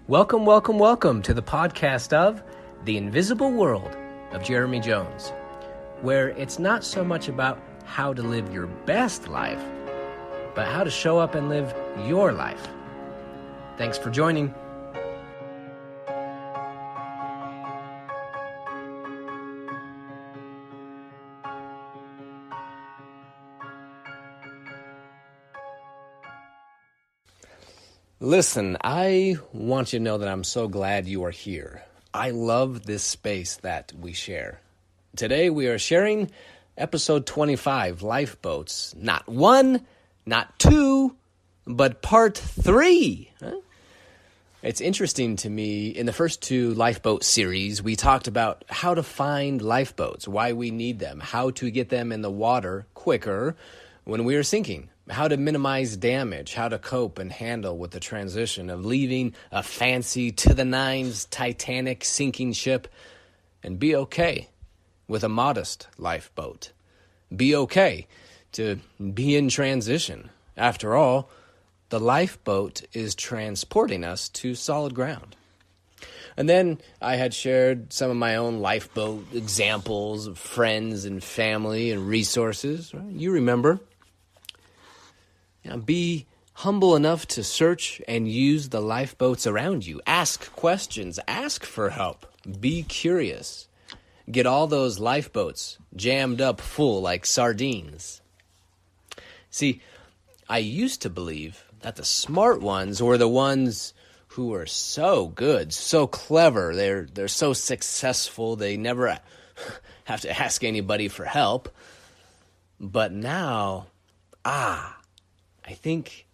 Welcome, welcome, welcome to the podcast of The Invisible World of Jeremy Jonz, where it's not so much about how to live your best life, but how to show up and live your life. Thanks for joining. Listen, I want you to know that I'm so glad you are here. I love this space that we share. Today we are sharing episode 25, Lifeboats. Not one, not two, but part 3. It's interesting to me, in the first 2 lifeboat series, we talked about how to find lifeboats, why we need them, how to get them in the water quicker when we are sinking, how to minimize damage, how to cope and handle with the transition of leaving a fancy to-the-nines Titanic sinking ship, and be okay with a modest lifeboat. Be okay to be in transition. After all, the lifeboat is transporting us to solid ground. And then I had shared some of my own lifeboat examples of friends and family and resources. You remember. Be humble enough to search and use the lifeboats around you. Ask questions. Ask for help. Be curious. Get all those lifeboats jammed up full like sardines. See, I used to believe that the smart ones were the ones who were so good, so clever. They're so successful. They never have to ask anybody for help. But now, I think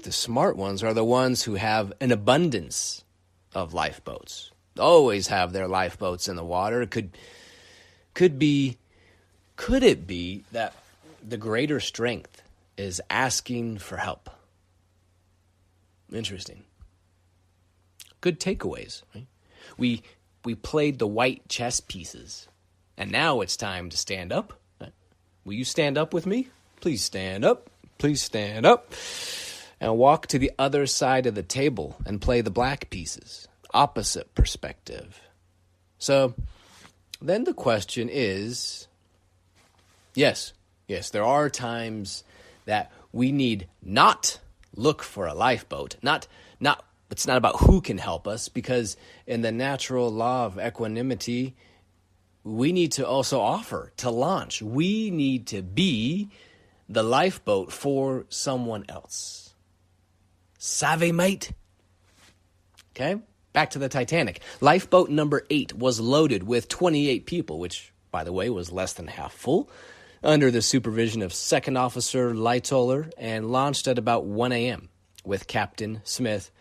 the smart ones are the ones who have an abundance of lifeboats. Always have their lifeboats in the water. Could it be that the greater strength is asking for help? Interesting. Good takeaways, right? We played the white chess pieces, and now it's time to stand up. Will you stand up with me? Please stand up. Please stand up and walk to the other side of the table and play the black pieces. Opposite perspective. So then the question is, yes, there are times that we need not look for a lifeboat. It's not about who can help us, because in the natural law of equanimity, we need to also offer to launch. We need to be the lifeboat for someone else. Savvy, mate? Okay, back to the Titanic. Lifeboat number 8 was loaded with 28 people, which, by the way, was less than half full, under the supervision of Second Officer Lightoller, and launched at about 1 a.m., with Captain Smith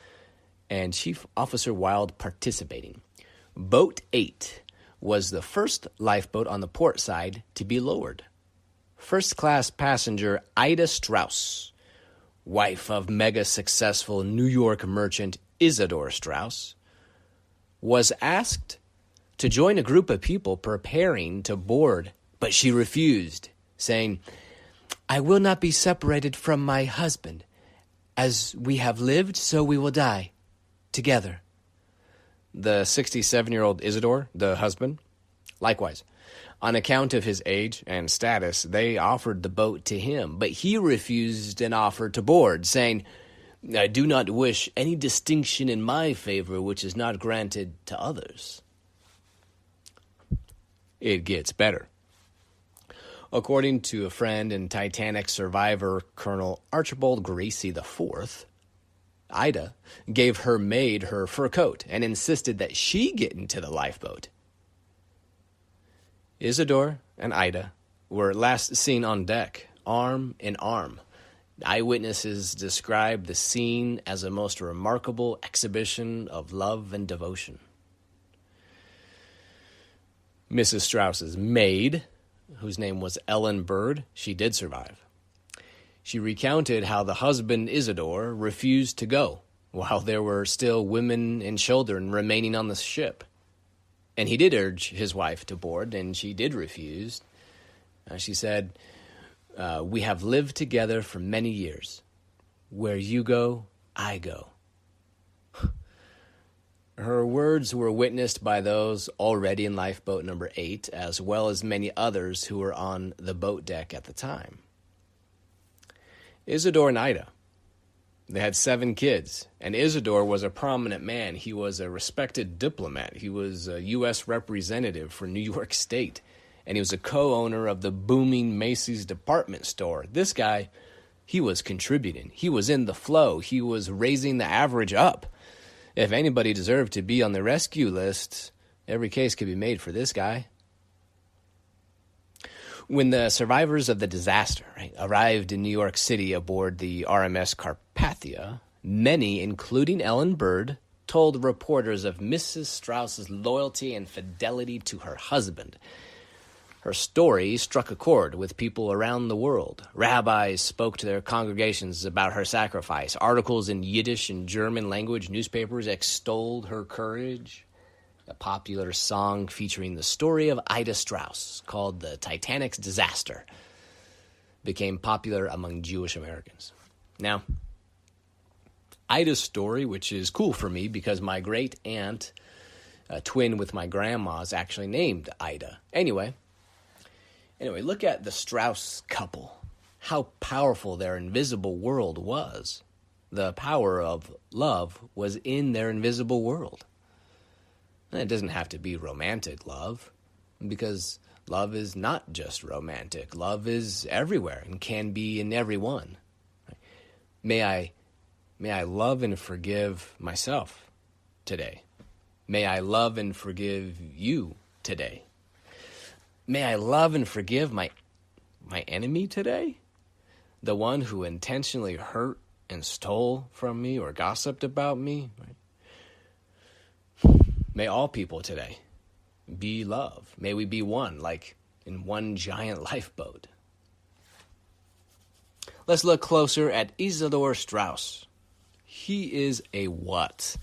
and Chief Officer Wild participating. Boat 8 was the first lifeboat on the port side to be lowered. First-class passenger Ida Strauss, wife of mega-successful New York merchant Isidore Strauss, was asked to join a group of people preparing to board, but she refused, saying, "I will not be separated from my husband. As we have lived, so we will die together." The 67-year-old Isidore, the husband, likewise. On account of his age and status, they offered the boat to him, but he refused an offer to board, saying, "I do not wish any distinction in my favor which is not granted to others." It gets better. According to a friend and Titanic survivor, Colonel Archibald Gracie IV, Ida gave her maid her fur coat and insisted that she get into the lifeboat. Isidore and Ida were last seen on deck, arm in arm. Eyewitnesses described the scene as a most remarkable exhibition of love and devotion. Mrs. Strauss's maid, whose name was Ellen Bird, she did survive. She recounted how the husband, Isidore, refused to go, while there were still women and children remaining on the ship. And he did urge his wife to board, and she did refuse. She said, "We have lived together for many years. Where you go, I go." words were witnessed by those already in lifeboat number 8, as well as many others who were on the boat deck at the time. Isidore and Ida, they had 7 kids, and Isidore was a prominent man. He was a respected diplomat. He was a U.S. representative for New York State, and he was a co-owner of the booming Macy's department store. This guy, he was contributing. He was in the flow. He was raising the average up. If anybody deserved to be on the rescue list, every case could be made for this guy. When the survivors of the disaster arrived in New York City aboard the RMS Carpathia, many, including Ellen Bird, told reporters of Mrs. Strauss's loyalty and fidelity to her husband. Her story struck a chord with people around the world. Rabbis spoke to their congregations about her sacrifice. Articles in Yiddish and German language newspapers extolled her courage. A popular song featuring the story of Ida Strauss, called The Titanic's Disaster, became popular among Jewish Americans. Now, Ida's story, which is cool for me because my great aunt, a twin with my grandma's, actually named Ida. Anyway, look at the Strauss couple. How powerful their invisible world was. The power of love was in their invisible world. And it doesn't have to be romantic love, because love is not just romantic. Love is everywhere and can be in everyone. May I love and forgive myself today. May I love and forgive you today. May I love and forgive my enemy today? The one who intentionally hurt and stole from me or gossiped about me? Right? May all people today be love. May we be one, like in one giant lifeboat. Let's look closer at Isidore Strauss. He is a what?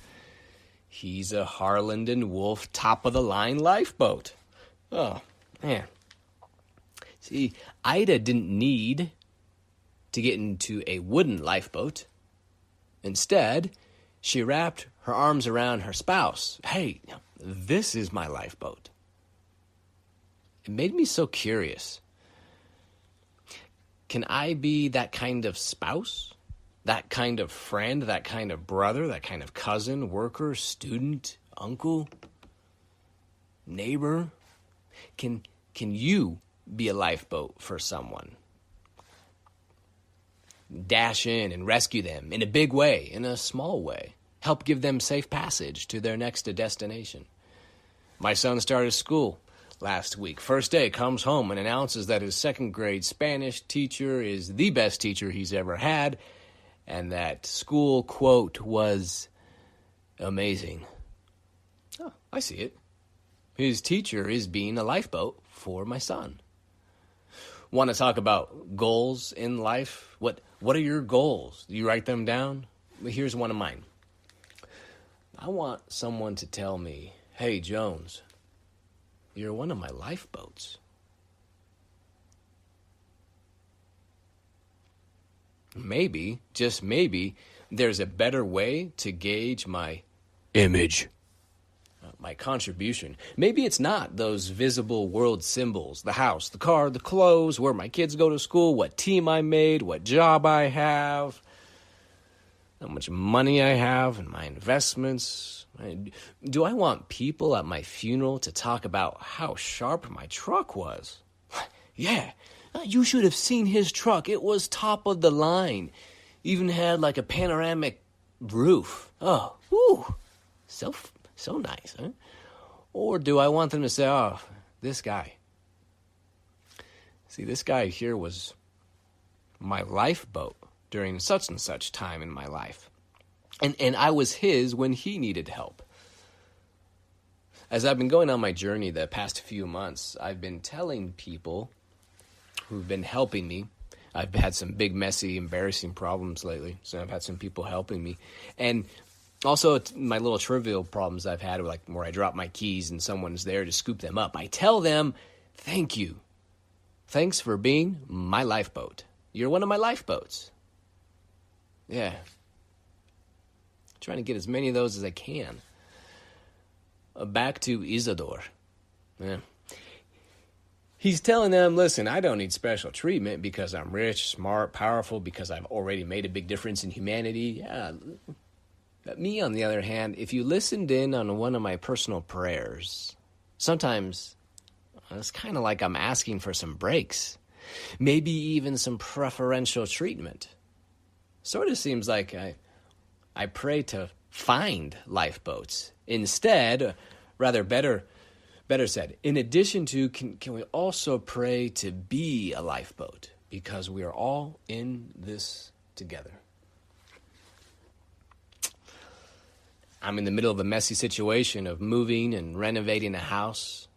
He's a Harland and Wolff top-of-the-line lifeboat. Oh, man. See, Ida didn't need to get into a wooden lifeboat. Instead, she wrapped her arms around her spouse. Hey, this is my lifeboat. It made me so curious. Can I be that kind of spouse? That kind of friend? That kind of brother? That kind of cousin, worker, student, uncle, neighbor? Can you be a lifeboat for someone? Dash in and rescue them in a big way, in a small way. Help give them safe passage to their next destination. My son started school last week. First day, comes home and announces that his second grade Spanish teacher is the best teacher he's ever had, and that school, quote, was amazing. Oh, I see it. His teacher is being a lifeboat for my son. Want to talk about goals in life? What are your goals? Do you write them down? Well, here's one of mine. I want someone to tell me, hey, Jonz, you're one of my lifeboats. Maybe, just maybe, there's a better way to gauge my image, my contribution. Maybe it's not those visible world symbols, the house, the car, the clothes, where my kids go to school, what team I made, what job I have, how much money I have and my investments. Do I want people at my funeral to talk about how sharp my truck was? Yeah, you should have seen his truck. It was top of the line. Even had like a panoramic roof. Oh, whew, so nice, huh? Or do I want them to say, oh, this guy. See, this guy here was my lifeboat during such and such time in my life. And I was his when he needed help. As I've been going on my journey the past few months, I've been telling people who've been helping me. I've had some big, messy, embarrassing problems lately, so I've had some people helping me. And also my little trivial problems I've had, like where I drop my keys and someone's there to scoop them up. I tell them, thank you. Thanks for being my lifeboat. You're one of my lifeboats. Yeah. Trying to get as many of those as I can. back to Isidore. Yeah. He's telling them, listen, I don't need special treatment because I'm rich, smart, powerful, because I've already made a big difference in humanity. Yeah. But me, on the other hand, if you listened in on one of my personal prayers, sometimes it's kind of like I'm asking for some breaks, maybe even some preferential treatment. Sort of seems like I pray to find lifeboats. Instead, rather better said, in addition to, can we also pray to be a lifeboat? Because we are all in this together. I'm in the middle of a messy situation of moving and renovating a house.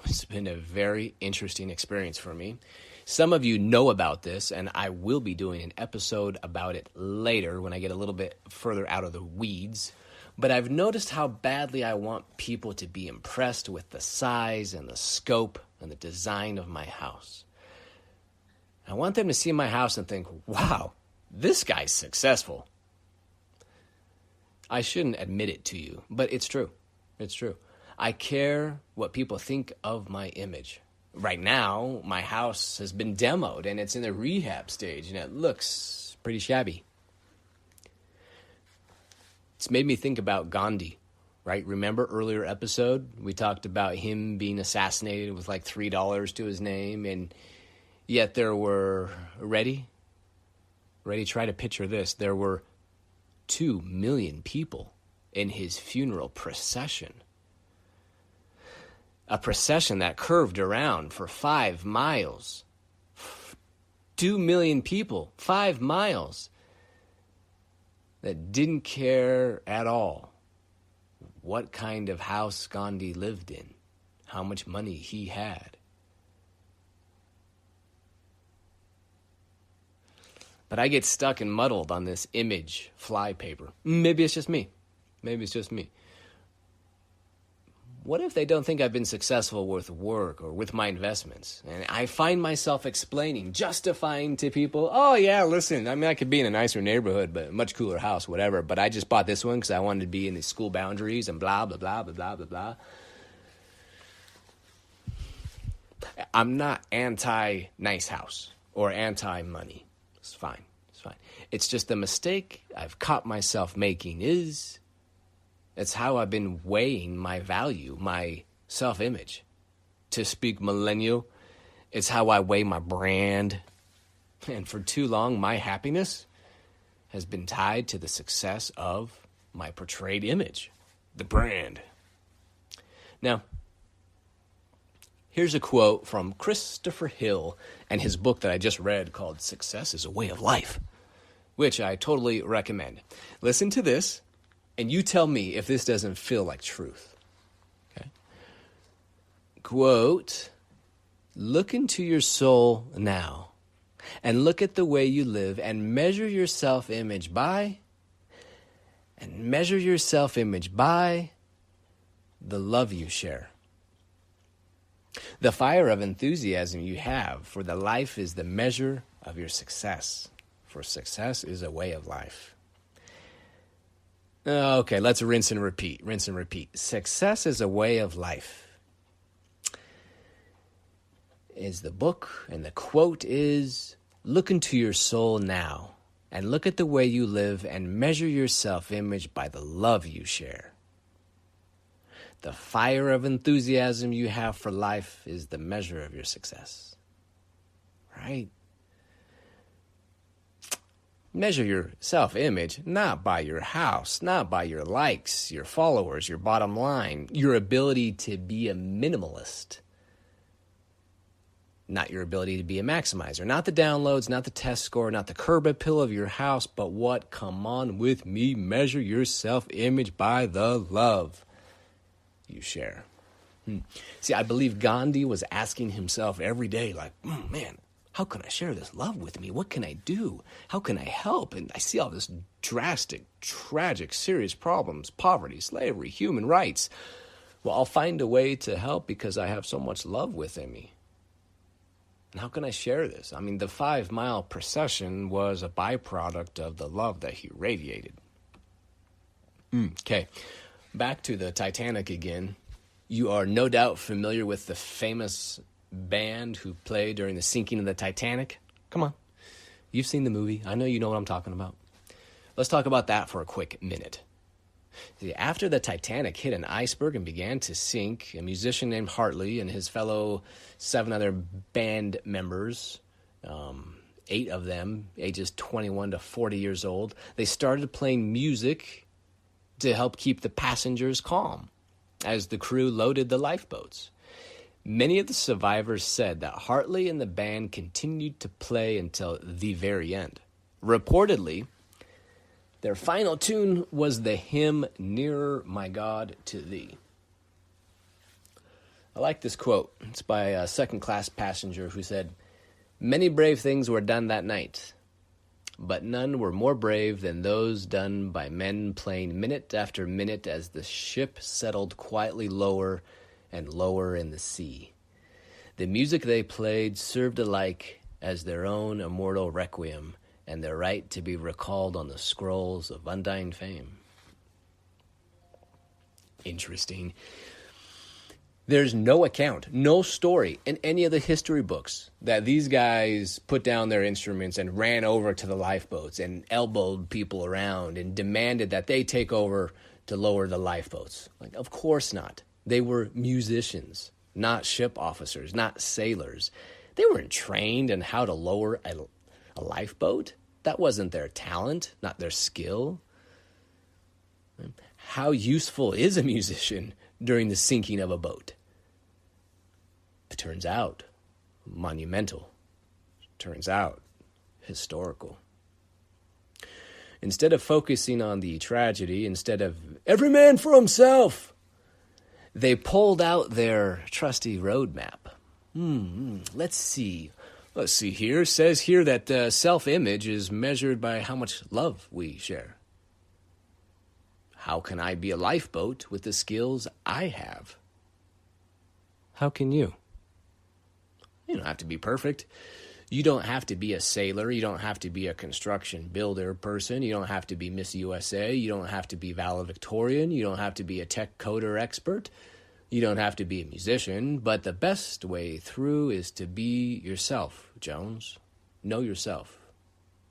It's been a very interesting experience for me. Some of you know about this, and I will be doing an episode about it later when I get a little bit further out of the weeds. But I've noticed how badly I want people to be impressed with the size and the scope and the design of my house. I want them to see my house and think, wow, this guy's successful. I shouldn't admit it to you, but it's true. It's true. I care what people think of my image. Right now, my house has been demoed and it's in the rehab stage and it looks pretty shabby. It's made me think about Gandhi, right? Remember earlier episode? We talked about him being assassinated with like $3 to his name, and yet there were, ready? Try to picture this. There were 2 million people in his funeral procession. A procession that curved around for 5 miles. 2 million people, 5 miles. That didn't care at all what kind of house Gandhi lived in, how much money he had. But I get stuck and muddled on this image flypaper. Maybe it's just me. What if they don't think I've been successful with work or with my investments? And I find myself explaining, justifying to people, oh yeah, listen, I mean, I could be in a nicer neighborhood, but a much cooler house, whatever. But I just bought this one because I wanted to be in the school boundaries and blah, blah, blah, blah, blah, blah, blah. I'm not anti-nice house or anti-money. It's fine. It's just the mistake I've caught myself making is... it's how I've been weighing my value, my self-image. To speak millennial, it's how I weigh my brand. And for too long, my happiness has been tied to the success of my portrayed image, the brand. Now, here's a quote from Christopher Hill and his book that I just read called Success is a Way of Life, which I totally recommend. Listen to this. And you tell me if this doesn't feel like truth. Okay? Quote, look into your soul now and look at the way you live and measure your self-image by the love you share. The fire of enthusiasm you have for the life is the measure of your success. For success is a way of life. Okay, let's rinse and repeat. Success is a way of life. Is the book, and the quote is, look into your soul now, and look at the way you live and measure your self-image by the love you share. The fire of enthusiasm you have for life is the measure of your success. Right? Measure your self-image not by your house, not by your likes, your followers, your bottom line, your ability to be a minimalist, not your ability to be a maximizer, not the downloads, not the test score, not the curb appeal of your house, but what, come on with me, measure your self-image by the love you share. See, I believe Gandhi was asking himself every day, like, man, how can I share this love with me? What can I do? How can I help? And I see all this drastic, tragic, serious problems, poverty, slavery, human rights. Well, I'll find a way to help because I have so much love within me. And how can I share this? I mean, the 5-mile procession was a byproduct of the love that he radiated. Okay. back to the Titanic again. You are no doubt familiar with the famous band who played during the sinking of the Titanic. Come on. You've seen the movie. I know you know what I'm talking about. Let's talk about that for a quick minute. See, after the Titanic hit an iceberg and began to sink, a musician named Hartley and his fellow 7 other band members, 8 of them, ages 21 to 40 years old, they started playing music to help keep the passengers calm as the crew loaded the lifeboats. Many of the survivors said that Hartley and the band continued to play until the very end. Reportedly, their final tune was the hymn, Nearer, My God, to Thee. I like this quote. It's by a second-class passenger who said, "Many brave things were done that night, but none were more brave than those done by men playing minute after minute as the ship settled quietly lower and lower in the sea. The music they played served alike as their own immortal requiem and their right to be recalled on the scrolls of undying fame." Interesting. There's no account, no story in any of the history books that these guys put down their instruments and ran over to the lifeboats and elbowed people around and demanded that they take over to lower the lifeboats. Like, of course not. They were musicians, not ship officers, not sailors. They weren't trained in how to lower a lifeboat. That wasn't their talent, not their skill. How useful is a musician during the sinking of a boat? It turns out monumental. Turns out historical. Instead of focusing on the tragedy, instead of every man for himself, they pulled out their trusty roadmap. Let's see. Let's see here. It says here that self-image is measured by how much love we share. How can I be a lifeboat with the skills I have? How can you? You don't have to be perfect. You don't have to be a sailor. You don't have to be a construction builder person. You don't have to be Miss USA. You don't have to be valedictorian. You don't have to be a tech coder expert. You don't have to be a musician. But the best way through is to be yourself, Jonz. Know yourself.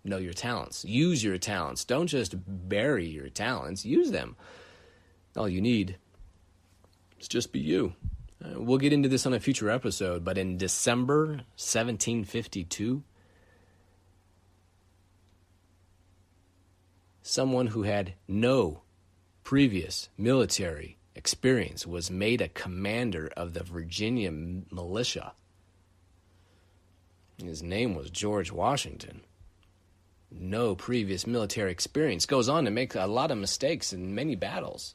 Know your talents. Use your talents. Don't just bury your talents. Use them. All you need is just be you. We'll get into this on a future episode, but in December 1752, someone who had no previous military experience was made a commander of the Virginia militia. His name was George Washington. No previous military experience. Goes on to make a lot of mistakes in many battles.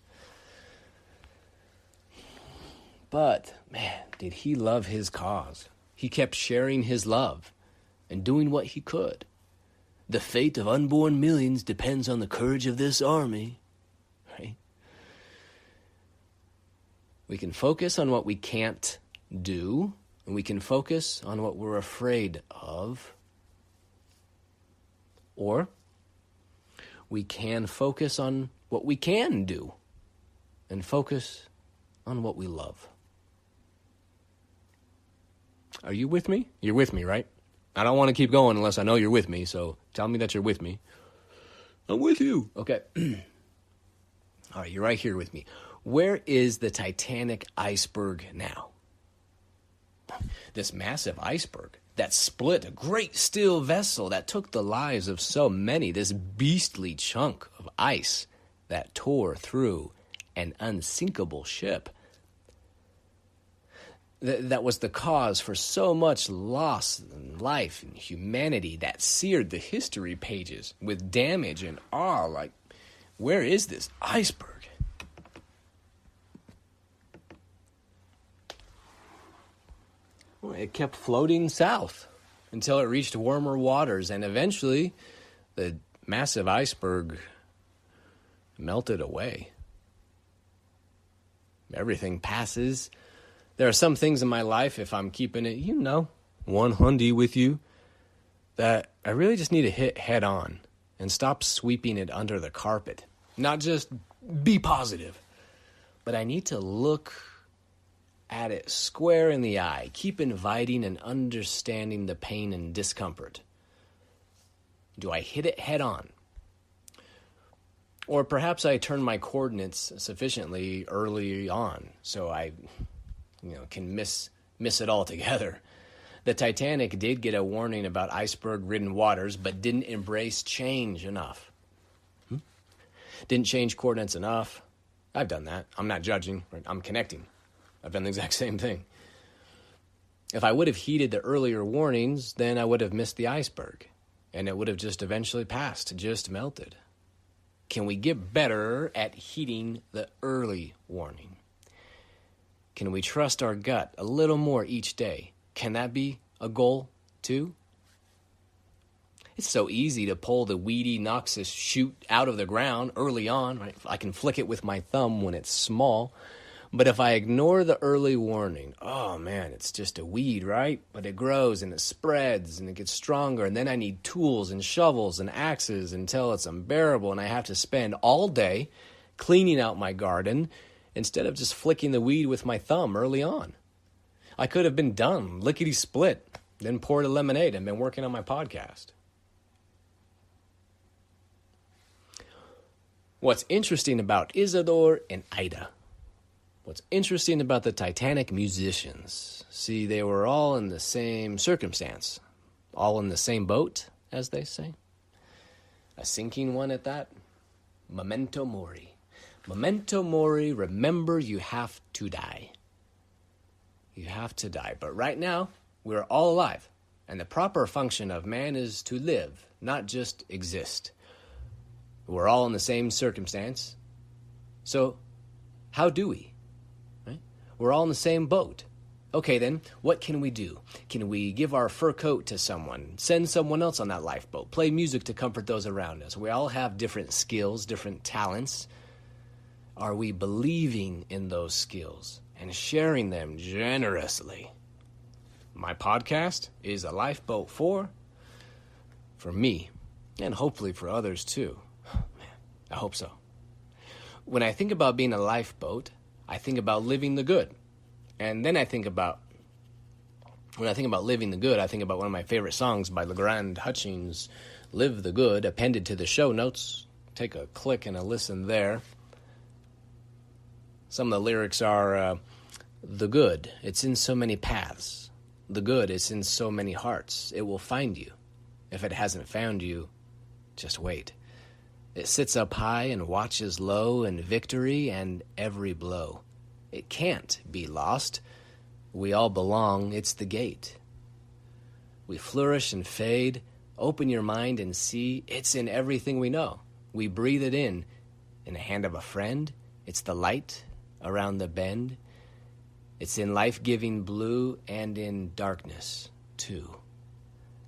But, man, did he love his cause. He kept sharing his love and doing what he could. The fate of unborn millions depends on the courage of this army. Right? We can focus on what we can't do, and we can focus on what we're afraid of. Or we can focus on what we can do and focus on what we love. Are you with me? You're with me, right? I don't want to keep going unless I know you're with me, so tell me that you're with me. I'm with you. Okay. All right, you're right here with me. Where is the Titanic iceberg now? This massive iceberg that split a great steel vessel that took the lives of so many, this beastly chunk of ice that tore through an unsinkable ship. That was the cause for so much loss in life and humanity that seared the history pages with damage and awe. Like, where is this iceberg? Well, it kept floating south until it reached warmer waters, and eventually the massive iceberg melted away. Everything passes. There are some things in my life, if I'm keeping it, 100 with you, that I really just need to hit head on and stop sweeping it under the carpet. Not just be positive. but I need to look at it square in the eye, keep inviting and understanding the pain and discomfort. Do I hit it head on? Or perhaps I turn my coordinates sufficiently early on so I can miss it altogether. The Titanic did get a warning about iceberg-ridden waters, but didn't embrace change enough. Didn't change coordinates enough. I've done that. I'm not judging. Right? I'm connecting. I've done the exact same thing. If I would have heeded the earlier warnings, then I would have missed the iceberg, and it would have just eventually passed, just melted. Can we get better at heeding the early warning? Can we trust our gut a little more each day? Can that be a goal, too? It's so easy to pull the weedy, noxious shoot out of the ground early on. Right? I can flick it with my thumb when it's small. But if I ignore the early warning, oh man, it's just a weed, right? But it grows and it spreads and it gets stronger. And then I need tools and shovels and axes until it's unbearable. And I have to spend all day cleaning out my garden instead of just flicking the weed with my thumb early on. I could have been done, lickety-split, then poured a lemonade and been working on my podcast. What's interesting about Isidore and Ida? What's interesting about the Titanic musicians? See, they were all in the same circumstance, all in the same boat, as they say. A sinking one at that. Memento mori. Memento mori, remember you have to die. You have to die. But right now, we're all alive. And the proper function of man is to live, not just exist. We're all in the same circumstance. So, how do we? Right? We're all in the same boat. Okay, then, what can we do? Can we give our fur coat to someone? Send someone else on that lifeboat? Play music to comfort those around us? We all have different skills, different talents. Are we believing in those skills and sharing them generously? My podcast is a lifeboat for me, and hopefully for others too. Man, I hope so. When I think about being a lifeboat, I think about living the good. And then when I think about living the good, I think about one of my favorite songs by LeGrand Hutchings, Live the Good, appended to the show notes. Take a click and a listen there. Some of the lyrics are, the good, it's in so many paths. The good, it's in so many hearts. It will find you. If it hasn't found you, just wait. It sits up high and watches low in victory and every blow. It can't be lost. We all belong, it's the gate. We flourish and fade. Open your mind and see it's in everything we know. We breathe it in the hand of a friend. It's the light around the bend. It's in life-giving blue and in darkness, too.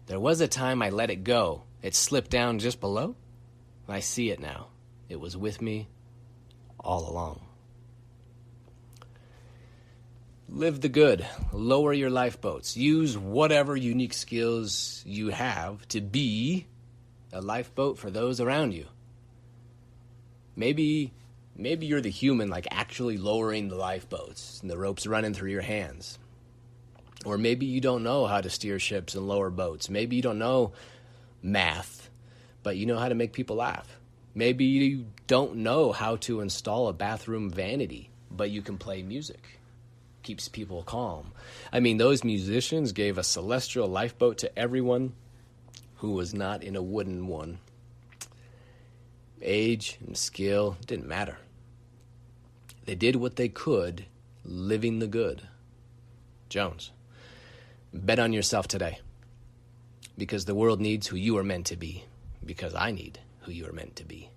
There was a time I let it go. It slipped down just below. I see it now. It was with me all along. Live the good. Lower your lifeboats. Use whatever unique skills you have to be a lifeboat for those around you. Maybe you're the human, like actually lowering the lifeboats and the ropes running through your hands. Or maybe you don't know how to steer ships and lower boats. Maybe you don't know math, but you know how to make people laugh. Maybe you don't know how to install a bathroom vanity, but you can play music. Keeps people calm. I mean, those musicians gave a celestial lifeboat to everyone who was not in a wooden one. Age and skill didn't matter. They did what they could, living the good. Jonz, bet on yourself today. Because the world needs who you are meant to be. Because I need who you are meant to be.